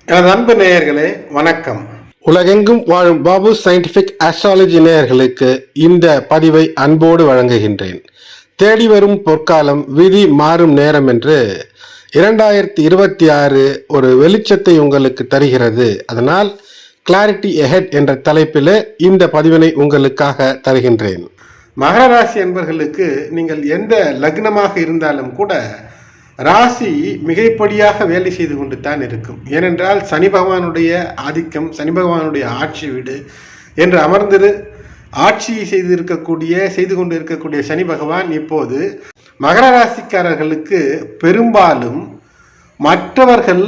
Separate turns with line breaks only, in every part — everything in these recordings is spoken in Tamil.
எனது அன்பு நேயர்களே வணக்கம்.
உலகெங்கும் வாழும் பாபு சயின்டிபிக் ஆஸ்ட்ராலஜி நேயர்களுக்கு இந்த பதிவை அன்போடு வழங்குகின்றேன். தேடி வரும் பொற்காலம், விதி மாறும் நேரம் என்று 2026 ஒரு வெளிச்சத்தை உங்களுக்கு தருகிறது. அதனால் கிளாரிட்டி எஹெட் என்ற தலைப்பில் இந்த பதிவினை உங்களுக்காக தருகின்றேன்.
மகர ராசி என்பவர்களுக்கு நீங்கள் எந்த லக்னமாக இருந்தாலும் கூட ராசி மிகைப்படியாக வேலை செய்து கொண்டு தான் இருக்கும். ஏனென்றால் சனி பகவானுடைய ஆதிக்கம், சனி பகவானுடைய ஆட்சி வீடு என்று அமர்ந்து ஆட்சி செய்து கொண்டு இருக்கக்கூடிய சனி பகவான் இப்போது மகர ராசிக்காரர்களுக்கு பெரும்பாலும் மற்றவர்கள்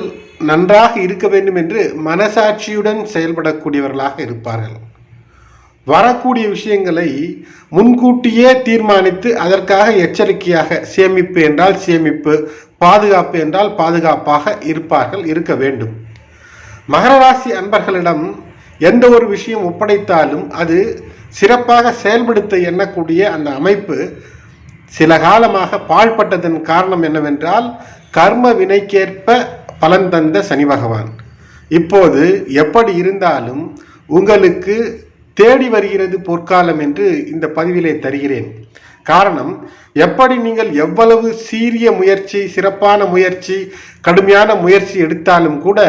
நன்றாக இருக்க வேண்டும் என்று மனசாட்சியுடன் செயல்படக்கூடியவர்களாக இருப்பார்கள். வரக்கூடிய விஷயங்களை முன்கூட்டியே தீர்மானித்து அதற்காக எச்சரிக்கையாக சேமிப்பு என்றால் சேமிப்பு, பாதுகாப்பு என்றால் பாதுகாப்பாக இருக்க வேண்டும். மகர ராசி அன்பர்களிடம் எந்த ஒரு விஷயம் ஒப்படைத்தாலும் அது சிறப்பாக செயல்படுத்த எண்ணக்கூடிய அந்த அமைப்பு சில காலமாக பாழ்பட்டதன் காரணம் என்னவென்றால் கர்ம வினைக்கேற்ப பலன் தந்த சனி பகவான் இப்போது எப்படி இருந்தாலும் உங்களுக்கு தேடி வருகிறது பொற்காலம் என்று இந்த பதிவிலே தருகிறேன். காரணம், எப்படி நீங்கள் எவ்வளவு சீரிய முயற்சி, சிறப்பான முயற்சி, கடுமையான முயற்சி எடுத்தாலும் கூட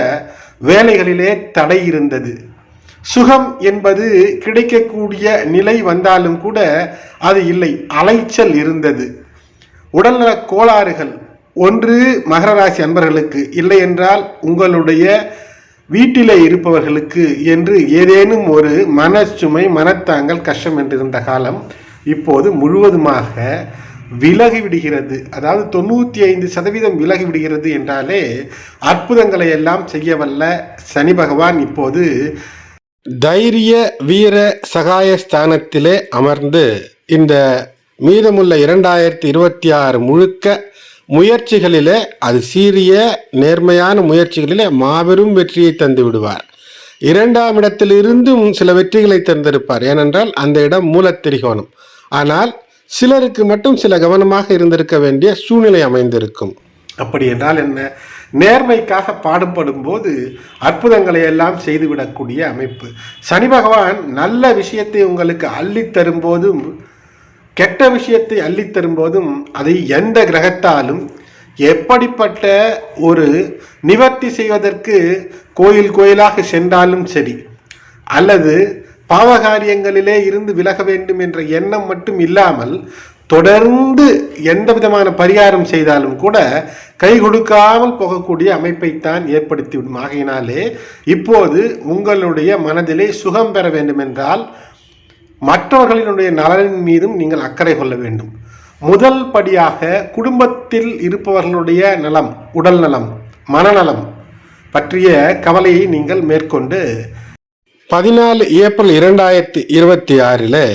வேலைகளிலே தடை இருந்தது. சுகம் என்பது கிடைக்கக்கூடிய நிலை வந்தாலும் கூட அது இல்லை, அலைச்சல் இருந்தது. உடல்நல கோளாறுகள் ஒன்று மகர ராசி அன்பர்களுக்கு, இல்லை என்றால் உங்களுடைய வீட்டிலே இருப்பவர்களுக்கு என்று ஏதேனும் ஒரு மனச்சுமை, மனத்தாங்கல், கஷ்டம் என்றிருந்த காலம் இப்போது முழுவதுமாக விலகிவிடுகிறது. அதாவது 95% விலகிவிடுகிறது என்றாலே அற்புதங்களை எல்லாம் செய்ய வல்ல சனி பகவான் இப்போது
தைரிய வீர சகாய ஸ்தானத்திலே அமர்ந்து இந்த மீதமுள்ள 2026 முழுக்க முயற்சிகளிலே, அது சீரிய நேர்மையான முயற்சிகளிலே மாபெரும் வெற்றியை தந்து விடுவார். 2ஆம் இடத்திலிருந்தும் சில வெற்றிகளை தந்திருப்பார். ஏனென்றால் அந்த இடம் மூலத்திரிகோணம். ஆனால் சிலருக்கு மட்டும் சில கவனமாக இருந்திருக்க வேண்டிய சூழ்நிலை அமைந்திருக்கும்.
அப்படி என்றால் என்ன? நேர்மைக்காக பாடுபடும் போது அற்புதங்களை எல்லாம் செய்துவிடக்கூடிய அமைப்பு. சனி பகவான் நல்ல விஷயத்தை உங்களுக்கு அள்ளி தரும்போதும் கெட்ட விஷயத்தை அள்ளித்தரும் போதும் அதை எந்த கிரகத்தாலும் எப்படிப்பட்ட ஒரு நிவர்த்தி செய்வதற்கு கோயிலாக சென்றாலும் சரி, அல்லது பாவகாரியங்களிலே இருந்து விலக வேண்டும் என்ற எண்ணம் மட்டும் இல்லாமல் தொடர்ந்து எந்த விதமான பரிகாரம் செய்தாலும் கூட கை கொடுக்காமல் போகக்கூடிய அமைப்பைத்தான் ஏற்படுத்திவிடும். ஆகையினாலே இப்போது உங்களுடைய மனதிலே சுகம் பெற வேண்டும் என்றால் மற்றவர்களினுடைய நலனின் மீதும் நீங்கள் அக்கறை கொள்ள வேண்டும். முதல் படியாக குடும்பத்தில் இருப்பவர்களுடைய நலம், உடல் நலம், மனநலம் பற்றிய கவலையை நீங்கள் மேற்கொண்டு
14 ஏப்ரல் 2026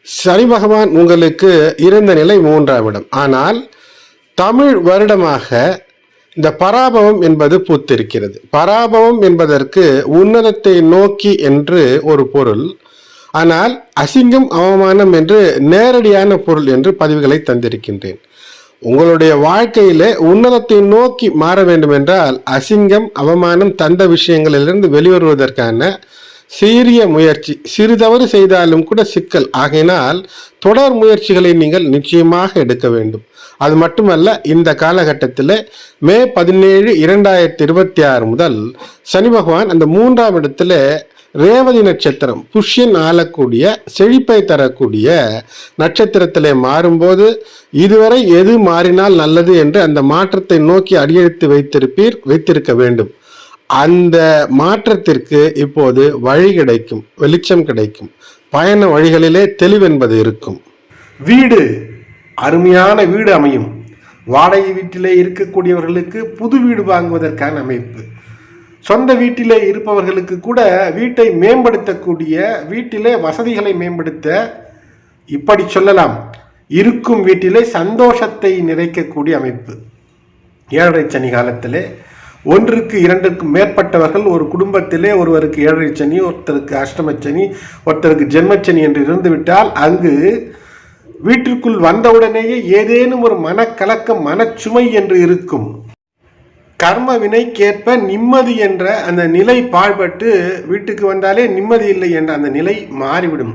சனி பகவான் உங்களுக்கு இருந்த நிலை 3ஆம் இடம். ஆனால் தமிழ் வருடமாக இந்த பராபவம் என்பது பூத்திருக்கிறது. பராபவம் என்பதற்கு உன்னதத்தை நோக்கி என்று ஒரு பொருள். ஆனால் அசிங்கம், அவமானம் என்று நேரடியான பொருள் என்று பதிவுகளை தந்திருக்கின்றேன். உங்களுடைய வாழ்க்கையிலே உன்னதத்தை நோக்கி மாற வேண்டும் என்றால் அசிங்கம், அவமானம் தந்த விஷயங்களிலிருந்து வெளிவருவதற்கான சீரிய முயற்சி. சிறிதவறு செய்தாலும் கூட சிக்கல். ஆகையினால் தொடர் முயற்சிகளை நீங்கள் நிச்சயமாக எடுக்க வேண்டும். அது மட்டுமல்ல, இந்த காலகட்டத்தில் மே 17, 2026 முதல் சனி பகவான் அந்த 3ஆம் இடத்துல ரேவதி நட்சத்திரம், புஷ்யன் ஆளக்கூடிய, செழிப்பை தரக்கூடிய நட்சத்திரத்திலே மாறும்போது இதுவரை எது மாறினால் நல்லது என்று அந்த மாற்றத்தை நோக்கி அடியெடுத்து வைத்திருக்க வேண்டும். அந்த மாற்றத்திற்கு இப்போது வழி கிடைக்கும், வெளிச்சம் கிடைக்கும், பயண வழிகளிலே தெளிவென்பது இருக்கும்.
வீடு, அருமையான வீடு அமையும். வாடகை வீட்டிலே இருக்கக்கூடியவர்களுக்கு புது வீடு வாங்குவதற்கான அமைப்பு. சொந்த வீட்டிலே இருப்பவர்களுக்கு கூட வீட்டை மேம்படுத்தக்கூடிய, வீட்டிலே வசதிகளை மேம்படுத்த, இப்படி சொல்லலாம், இருக்கும் வீட்டிலே சந்தோஷத்தை நிறைக்கக்கூடிய அமைப்பு. 7.5 சனி காலத்திலே 1க்கு 2க்கும் மேற்பட்டவர்கள் ஒரு குடும்பத்திலே ஒருவருக்கு 7.5 சனி, ஒருத்தருக்கு அஷ்டமச்சனி, ஒருத்தருக்கு ஜென்மச்சனி என்று இருந்துவிட்டால் அங்கு வீட்டிற்குள் வந்தவுடனேயே ஏதேனும் ஒரு மனக்கலக்கம், மனச்சுமை என்று இருக்கும். கர்ம வினைக்கேற்ப நிம்மதி என்ற அந்த நிலை பாழ்பட்டு வீட்டுக்கு வந்தாலே நிம்மதி இல்லை என்ற அந்த நிலை மாறிவிடும்.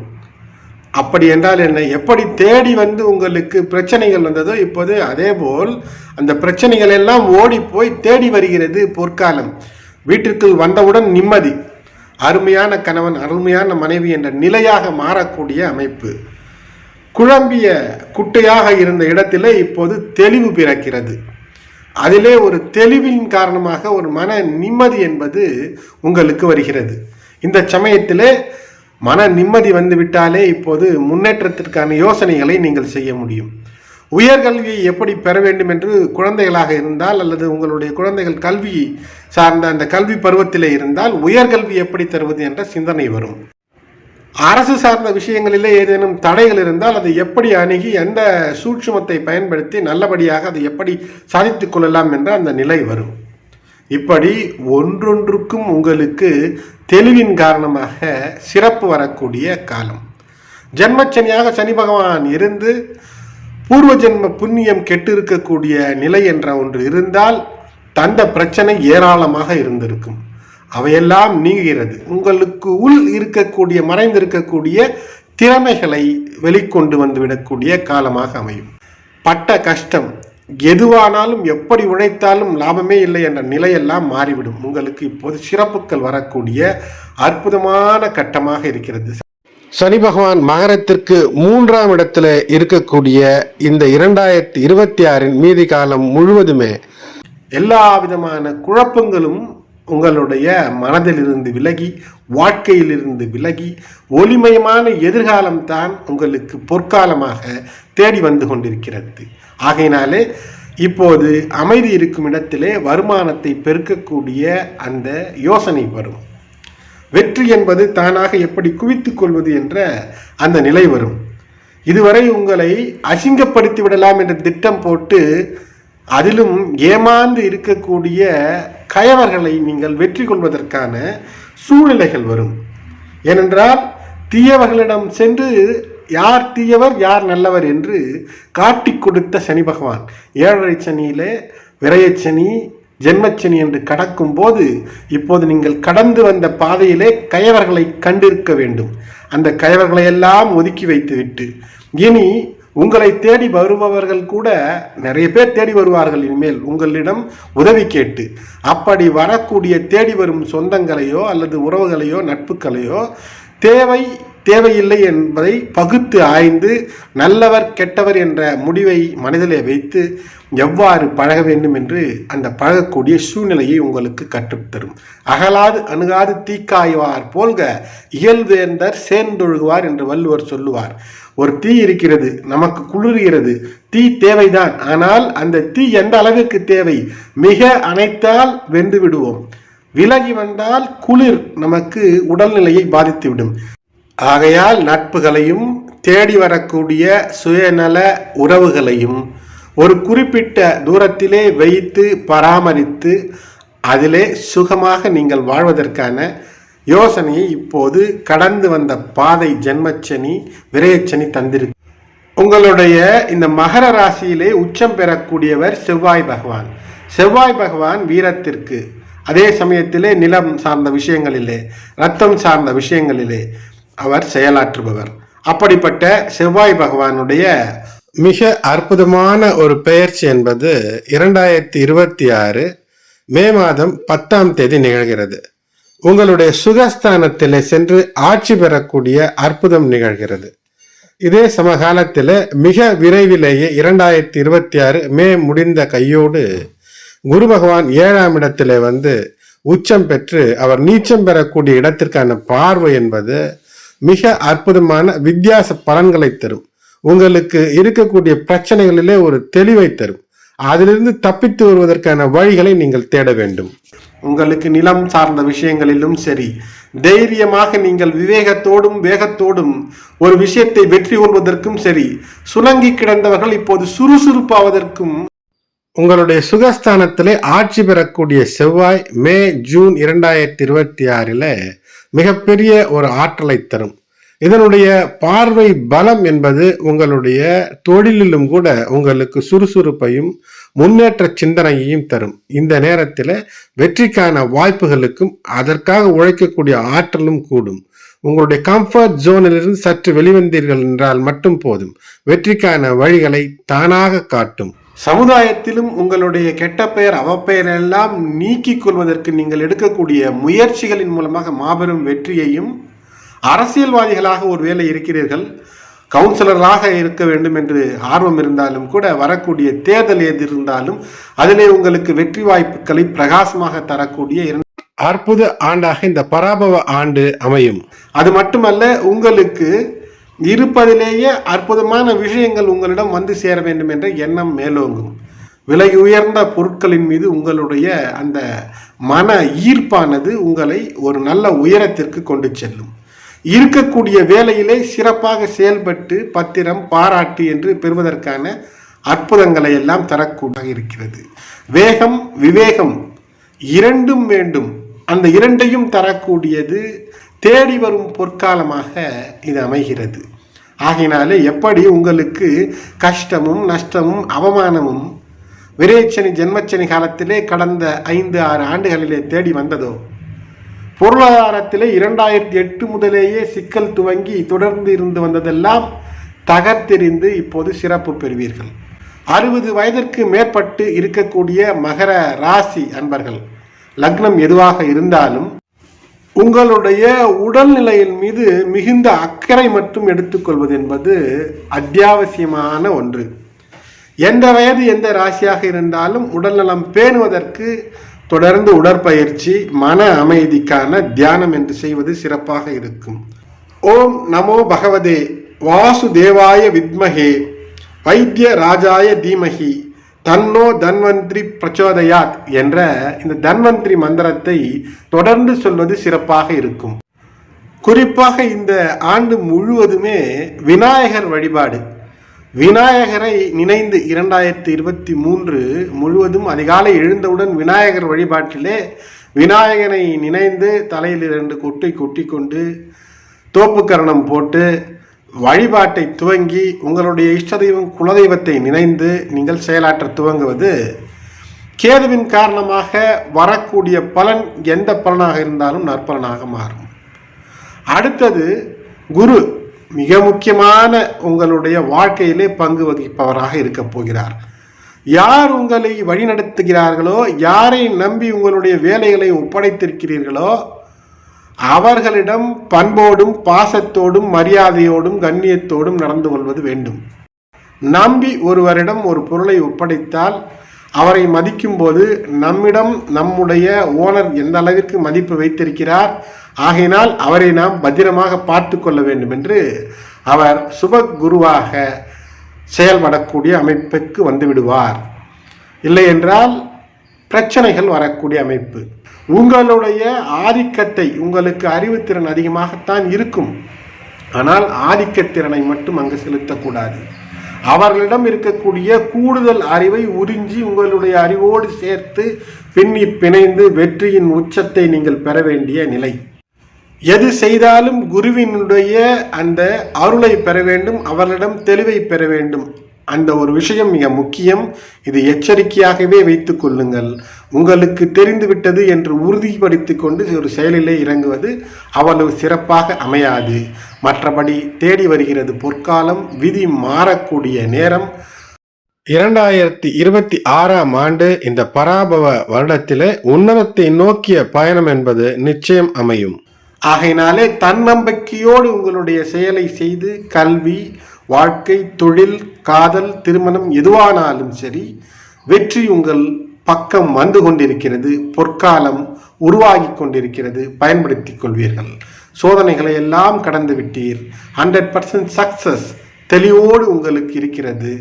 அப்படி என்றால் என்ன? எப்படி தேடி வந்து உங்களுக்கு பிரச்சனைகள் வந்ததோ இப்போது அதேபோல் அந்த பிரச்சனைகள் எல்லாம் ஓடி போய் தேடி வருகிறது பொற்காலம். வீட்டிற்குள் வந்தவுடன் நிம்மதி, அருமையான கணவன் அருமையான மனைவி என்ற நிலையாக மாறக்கூடிய அமைப்பு. குழம்பிய குட்டையாக இருந்த இடத்திலே இப்போது தெளிவு பிறக்கிறது. அதிலே ஒரு தெளிவின் காரணமாக ஒரு மன நிம்மதி என்பது உங்களுக்கு வருகிறது. இந்த சமயத்திலே மன நிம்மதி வந்துவிட்டாலே இப்போது முன்னேற்றத்திற்கான யோசனைகளை நீங்கள் செய்ய முடியும். உயர்கல்வியை எப்படி பெற வேண்டும் என்று குழந்தைகளாக இருந்தால் அல்லது உங்களுடைய குழந்தைகள் கல்வி சார்ந்த அந்த கல்வி பருவத்திலே இருந்தால் உயர்கல்வி எப்படி தருவது என்ற சிந்தனை வரும். அரசு சார்ந்த விஷயங்களிலே ஏதேனும் தடைகள் இருந்தால் அதை எப்படி அணுகி எந்த சூட்சுமத்தை பயன்படுத்தி நல்லபடியாக அதை எப்படி சாதித்துக் கொள்ளலாம் என்ற அந்த நிலை வரும். இப்படி ஒன்றொன்றுக்கும் உங்களுக்கு தெளிவின் காரணமாக சிறப்பு வரக்கூடிய காலம். ஜென்மச்சனியாக சனி பகவான் இருந்து பூர்வ ஜென்ம புண்ணியம் கெட்டு இருக்கக்கூடிய நிலை என்ற ஒன்று இருந்தால் தந்த பிரச்சனை ஏராளமாக இருந்திருக்கும். அவையெல்லாம் நீங்குகிறது. உங்களுக்கு உள் இருக்கக்கூடிய மறைந்திருக்கக்கூடிய திறமைகளை வெளிக்கொண்டு வந்துவிடக்கூடிய காலமாக அமையும். பட்ட கஷ்டம் எதுவானாலும் எப்படி உழைத்தாலும் லாபமே இல்லை என்ற நிலையெல்லாம் மாறிவிடும். உங்களுக்கு இப்போது சிறப்புகள் வரக்கூடிய அற்புதமான கட்டமாக இருக்கிறது.
சனி பகவான் மகரத்திற்கு 3ஆம் இடத்துல இருக்கக்கூடிய இந்த 2026 மீதி காலம் முழுவதுமே
எல்லா விதமான குழப்பங்களும் உங்களுடைய மனதிலிருந்து விலகி வாழ்க்கையிலிருந்து விலகி ஒளிமயமான எதிர்காலம் தான் உங்களுக்கு பொற்காலமாக தேடி வந்து கொண்டிருக்கிறது. ஆகையினாலே இப்போது அமைதி இருக்கும் இடத்திலே வருமானத்தை பெருக்கக்கூடிய அந்த யோசனை வரும். வெற்றி என்பது தானாக எப்படி குவித்துக் கொள்வது என்ற அந்த நிலை வரும். இதுவரை உங்களை அசிங்கப்படுத்தி விடலாம் என்ற திட்டம் போட்டு அதிலும் ஏமாந்து இருக்கக்கூடிய கயவர்களை நீங்கள் வெற்றி கொள்வதற்கான சூழ்நிலைகள் வரும். ஏனென்றால் தீயவர்களிடம் சென்று யார் தீயவர் யார் நல்லவர் என்று காட்டி கொடுத்த சனி பகவான் 7.5 சனியிலே விரயச்சனி ஜென்மச்சனி என்று கடக்கும் போது இப்போது நீங்கள் கடந்து வந்த பாதையிலே கயவர்களை கண்டிருக்க வேண்டும். அந்த கயவர்களை எல்லாம் ஒதுக்கி வைத்துவிட்டு இனி உங்களை தேடி வருபவர்கள் கூட நிறைய பேர் தேடி வருவார்கள் இனிமேல் உங்களிடம் உதவி கேட்டு. அப்படி வரக்கூடிய தேடி வரும் சொந்தங்களையோ அல்லது உறவுகளையோ நட்புகளையோ தேவையில்லை என்பதை பகுத்து ஆய்ந்து நல்லவர் கெட்டவர் என்ற முடிவை மனதிலே வைத்து எவ்வாறு பழக வேண்டும் என்று அந்த பழகக்கூடிய சூழ்நிலையை உங்களுக்கு கற்றுத்தரும். அகலாது அணுகாது தீக்காய்வார் போல்க இயல்வேந்தர் சேர்ந்தொழுகுவார் என்று வள்ளுவர் சொல்லுவார். ஒரு தீ இருக்கிறது, நமக்கு குளிர்கிறது, தீ தேவைதான். ஆனால் அந்த தீ எந்த அளவிற்கு தேவை? மிக அணைத்தால் வெந்து விடுவோம், விலகி வந்தால் குளிர் நமக்கு உடல்நிலையை பாதித்துவிடும். ஆகையால் நட்புகளையும் தேடி வரக்கூடிய சுயநல உறவுகளையும் ஒரு குறிப்பிட்ட தூரத்திலே வைத்து பராமரித்து அதிலே சுகமாக நீங்கள் வாழ்வதற்கான யோசனையை இப்போது கடந்து வந்த பாதை ஜென்மச்சனி விரயச்சனி தந்திருக்கு. உங்களுடைய இந்த மகர ராசியிலே உச்சம் பெறக்கூடியவர் செவ்வாய் பகவான். செவ்வாய் பகவான் வீரத்திற்கு, அதே சமயத்திலே நிலம் சார்ந்த விஷயங்களிலே இரத்தம் சார்ந்த விஷயங்களிலே அவர் செயலாற்றுபவர். அப்படிப்பட்ட செவ்வாய் பகவானுடைய மிக அற்புதமான ஒரு பெயர்ச்சி என்பது 2026 மே மாதம் 10ஆம் தேதி நிகழ்கிறது. உங்களுடைய சுகஸ்தானத்திலே சென்று ஆட்சி பெறக்கூடிய அற்புதம் நிகழ்கிறது. இதே சமகாலத்தில் மிக விரைவிலேயே 2026 மே முடிந்த கையோடு குரு பகவான் 7ஆம் இடத்திலே வந்து உச்சம் பெற்று அவர் நீச்சம் பெறக்கூடிய இடத்திற்கான பார்வை என்பது மிக அற்புதமான வித்தியாச பலன்களை தரும். உங்களுக்கு இருக்கக்கூடிய பிரச்சனைகளிலே ஒரு தெளிவை தரும். அதிலிருந்து தப்பித்து வருவதற்கான வழிகளை நீங்கள் தேட வேண்டும். உங்களுக்கு நிலம் சார்ந்த விஷயங்களிலும் சரி, தைரியமாக நீங்கள் விவேகத்தோடும் வேகத்தோடும் ஒரு விஷயத்தை வெற்றி கொள்வதற்கும் சரி, சுணங்கி கிடந்தவர்கள் இப்போது சுறுசுறுப்பாவதற்கும்
உங்களுடைய சுகஸ்தானத்திலே ஆட்சி பெறக்கூடிய செவ்வாய் மே ஜூன் 2026 மிகப்பெரிய ஒரு ஆற்றலை தரும். இதனுடைய பார்வை பலம் என்பது உங்களுடைய தொழிலிலும் கூட உங்களுக்கு சுறுசுறுப்பையும் முன்னேற்ற சிந்தனையையும் தரும். இந்த நேரத்தில் வெற்றிக்கான வாய்ப்புகளுக்கும் அதற்காக உழைக்கக்கூடிய ஆற்றலும் கூடும். உங்களுடைய கம்ஃபர்ட் ஜோனிலிருந்து சற்று வெளிவந்தீர்கள் என்றால் மட்டும் போதும், வெற்றிக்கான வழிகளை தானாக காட்டும்.
சமுதாயத்திலும் உங்களுடைய கெட்ட பெயர் அவப்பெயர் எல்லாம் நீக்கிக் கொள்வதற்கு நீங்கள் எடுக்கக்கூடிய முயற்சிகளின் மூலமாக மாபெரும் வெற்றியையும், அரசியல்வாதிகளாக ஒருவேளை இருக்கிறீர்கள், கவுன்சிலராக இருக்க வேண்டும் என்று ஆர்வம் இருந்தாலும் கூட வரக்கூடிய தேர்தல் எது இருந்தாலும் அதிலே உங்களுக்கு வெற்றி வாய்ப்புகளை பிரகாசமாக தரக்கூடிய
அற்புத ஆண்டாக இந்த பராபவ ஆண்டு அமையும்.
அது மட்டுமல்ல, உங்களுக்கு இருப்பதிலேயே அற்புதமான விஷயங்கள் உங்களிடம் வந்து சேர வேண்டும் என்ற எண்ணம் மேலோங்கும். விலை உயர்ந்த பொருட்களின் மீது உங்களுடைய அந்த மன ஈர்ப்பானது உங்களை ஒரு நல்ல உயரத்திற்கு கொண்டு செல்லும். இருக்கக்கூடிய வேலையிலே சிறப்பாக செயல்பட்டு பத்திரம் பாராட்டு என்று பெறுவதற்கான அற்புதங்களை எல்லாம் தரக்கூடாக இருக்கிறது. வேகம் விவேகம் இரண்டும் வேண்டும். அந்த இரண்டையும் தரக்கூடியது தேடி வரும் பொற்காலமாக இது அமைகிறது. ஆகினாலே எப்படி உங்களுக்கு கஷ்டமும் நஷ்டமும் அவமானமும் விரேச்சனி ஜென்மச்சனி காலத்திலே கடந்த 5-6 ஆண்டுகளிலே தேடி வந்ததோ, பொருளாதாரத்திலே 2008 முதலேயே சிக்கல் துவங்கி தொடர்ந்து இருந்து வந்ததெல்லாம் தகர்த்தெறிந்து இப்போது சிறப்பு பெறுவீர்கள். 60 வயதிற்கு மேற்பட்டு இருக்கக்கூடிய மகர ராசி அன்பர்கள், லக்னம் எதுவாக இருந்தாலும் உங்களுடைய உடல்நிலையின் மீது மிகுந்த அக்கறை மட்டும் எடுத்துக்கொள்வது என்பது அத்தியாவசியமான ஒன்று. எந்த வயது எந்த ராசியாக இருந்தாலும் உடல்நலம் பேணுவதற்கு தொடர்ந்து உடற்பயிற்சி, மன அமைதிக்கான தியானம் என்று செய்வது சிறப்பாக இருக்கும். ஓம் நமோ பகவதே வாசுதேவாய வித்மஹே வைத்திய ராஜாய தீமஹி தன்னோ தன்வந்திரி பிரச்சோதயாத் என்ற இந்த தன்வந்திரி மந்திரத்தை தொடர்ந்து சொல்வது சிறப்பாக இருக்கும். குறிப்பாக இந்த ஆண்டு முழுவதுமே விநாயகர் வழிபாடு, விநாயகரை நினைந்து 2023 முழுவதும் அதிகாலை எழுந்தவுடன் விநாயகர் வழிபாட்டிலே விநாயகனை நினைந்து தலையில் 2 கொட்டை கொட்டி கொண்டு தோப்புக்கரணம் போட்டு வழிபாட்டை துவங்கி உங்களுடைய இஷ்ட தெய்வம் குலதெய்வத்தை நினைந்து நீங்கள் செயலாற்ற துவங்குவது கேதுவின் காரணமாக வரக்கூடிய பலன் எந்த பலனாக இருந்தாலும் நற்பலனாக மாறும். அடுத்தது குரு மிக முக்கியமான உங்களுடைய வாழ்க்கையிலே பங்கு வகிப்பவராக இருக்க போகிறார். யார் உங்களை வழிநடத்துகிறார்களோ, யாரை நம்பி உங்களுடைய வேலைகளை ஒப்படைத்திருக்கிறீர்களோ அவர்களிடம் பண்போடும் பாசத்தோடும் மரியாதையோடும் கண்ணியத்தோடும் நடந்து கொள்வது வேண்டும். நம்பி ஒருவரிடம் ஒரு பொருளை ஒப்படைத்தால் அவரை மதிக்கும் போது நம்மிடம் நம்முடைய ஓனர் எந்த அளவிற்கு மதிப்பு வைத்திருக்கிறார், ஆகையினால் அவரை நாம் பத்திரமாக பார்த்து கொள்ள வேண்டும் என்று அவர் சுப குருவாக செயல்படக்கூடிய அமைப்புக்கு வந்து விடுவார். இல்லை என்றால் பிரச்சனைகள் வரக்கூடிய அமைப்பு. உங்களுடைய ஆதிக்கத்தை, உங்களுக்கு அறிவுத்திறன் அதிகமாகத்தான் இருக்கும், ஆனால் ஆதிக்கத்திறனை மட்டும் அங்கு செலுத்தக்கூடாது. அவர்களிடம் இருக்கக்கூடிய கூடுதல் அறிவை உறிஞ்சி உங்களுடைய அறிவோடு சேர்த்து பின்னி பிணைந்து வெற்றியின் உச்சத்தை நீங்கள் பெற வேண்டிய நிலை. எது செய்தாலும் குருவினுடைய அந்த அருளை பெற வேண்டும், அவர்களிடம் தெளிவை பெற வேண்டும். அந்த ஒரு விஷயம் மிக முக்கியம். இது எச்சரிக்கையாகவே வைத்துக் கொள்ளுங்கள். உங்களுக்கு தெரிந்துவிட்டது என்று உறுதிப்படுத்தி கொண்டு ஒரு செயலிலே இறங்குவது அவ்வளவு சிறப்பாக அமையாது. மற்றபடி தேடி வருகிறது பொற்காலம், விதி மாறக்கூடிய நேரம்.
2026ஆம் ஆண்டு இந்த பராபவ வருடத்திலே உன்னதத்தை நோக்கிய பயணம் என்பது நிச்சயம் அமையும்.
ஆகையினாலே தன்னம்பிக்கையோடு உங்களுடைய செயலை செய்து கல்வி, வாழ்க்கை, தொழில், காதல், திருமணம் எதுவானாலும் சரி வெற்றி உங்கள் பக்கம் வந்து கொண்டிருக்கிறது. பொற்காலம் உருவாகி கொண்டிருக்கிறது. பயன்படுத்தி கொள்வீர்கள். சோதனைகளை எல்லாம் கடந்து விட்டீர். 100% சக்சஸ் தெளிவோடு உங்களுக்கு இருக்கிறது.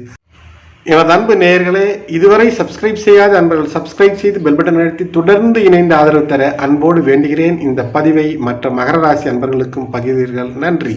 எனது அன்பு நேயர்களே, இதுவரை சப்ஸ்கிரைப் செய்யாத அன்பர்கள் சப்ஸ்கிரைப் செய்து பெல் பட்டன் அழுத்தி தொடர்ந்து இணைந்து ஆதரவு தர அன்போடு வேண்டுகிறேன். இந்த பதிவை மற்ற மகர ராசி அன்பர்களுக்கும் பகிர்வீர்கள். நன்றி.